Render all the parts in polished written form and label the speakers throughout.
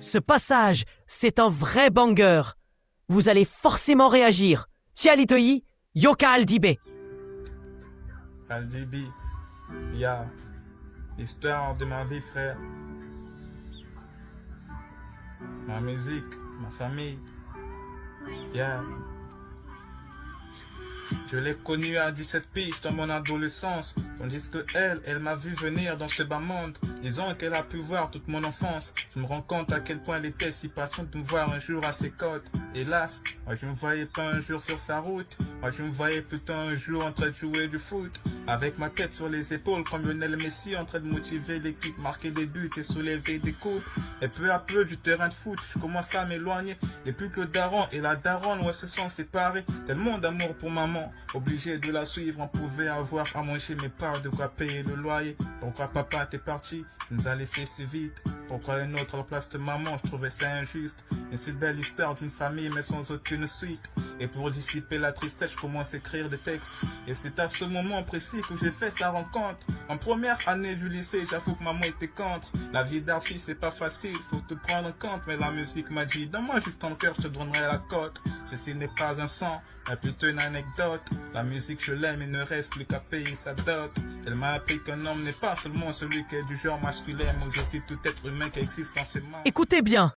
Speaker 1: Ce passage, c'est un vrai banger. Vous allez forcément réagir. Tialitoi, Yoka Aldibé.
Speaker 2: Aldibi, ya, histoire de ma vie, frère. Ma musique, ma famille, ya. Je l'ai connue à 17 piges dans mon adolescence, tandis que elle m'a vu venir dans ce bas monde, disant qu'elle a pu voir toute mon enfance. Je me rends compte à quel point elle était si patiente de me voir un jour à ses côtes. Hélas, moi je me voyais pas un jour sur sa route, moi je me voyais plutôt un jour en train de jouer du foot, avec ma tête sur les épaules comme Lionel Messi, en train de motiver l'équipe, marquer des buts et soulever des coupes. Et peu à peu du terrain de foot, je commence à m'éloigner, depuis que le daron et la daronne se sont séparés. Tellement d'amour pour maman, obligé de la suivre, on pouvait avoir à manger mais pas de quoi payer le loyer. Pourquoi papa t'es parti, tu nous as laissé si vite? Pourquoi une autre à la place de maman, je trouvais ça injuste. Une si belle histoire d'une famille mais sans aucune suite. Et pour dissiper la tristesse, je commence à écrire des textes. Et c'est à ce moment précis que j'ai fait sa rencontre. En première année du lycée, j'avoue que maman était contre. La vie d'artiste c'est pas facile, faut te prendre en compte. Mais la musique m'a dit, donne-moi juste ton cœur, je te donnerai la cote. Ceci n'est pas un son, mais plutôt une anecdote. La musique je l'aime, il ne reste plus qu'à payer sa dot. Elle m'a appris qu'un homme n'est pas seulement celui qui est du genre masculin, mais aussi tout être humain qui existe en ce monde.
Speaker 1: Écoutez bien.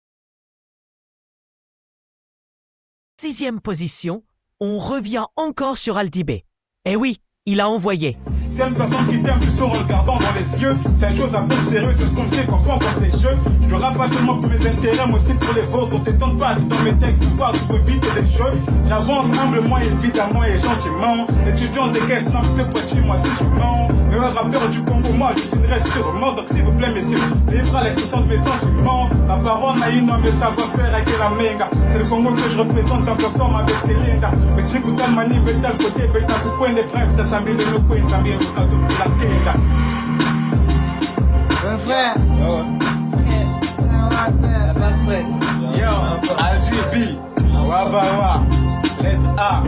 Speaker 1: 6e position, on revient encore sur Aldibé. Eh oui, il a envoyé.
Speaker 3: C'est une personne qui t'aime juste en regardant dans les yeux. C'est une chose à prendre sérieux, c'est ce qu'on sait qu'on prend dans tes jeux. Je rappe pas seulement pour mes intérêts, mais aussi pour les vôtres. On t'étonne pas si dans mes textes, tu vois, je veux vite des jeux. J'avance humblement, évidemment et gentiment. Étudiant des caisses, non, c'est petit, moi si je mens. Meilleur rappeur du Congo, moi je finirai sûrement. Donc s'il vous plaît, messieurs, libre à l'expression de mes sentiments. La parole n'a une mais savoir-faire avec la menga. C'est le Congo que je représente en personne avec les lindas. Mais tu n'écoutes pas le mani, mais t'as le côté, mais t'as beaucoup de bref, t'as sa mille de nos coins, t'as bien.
Speaker 4: Mon frère.
Speaker 3: Pas stress. Yo, AGB, Wabawa, let's A.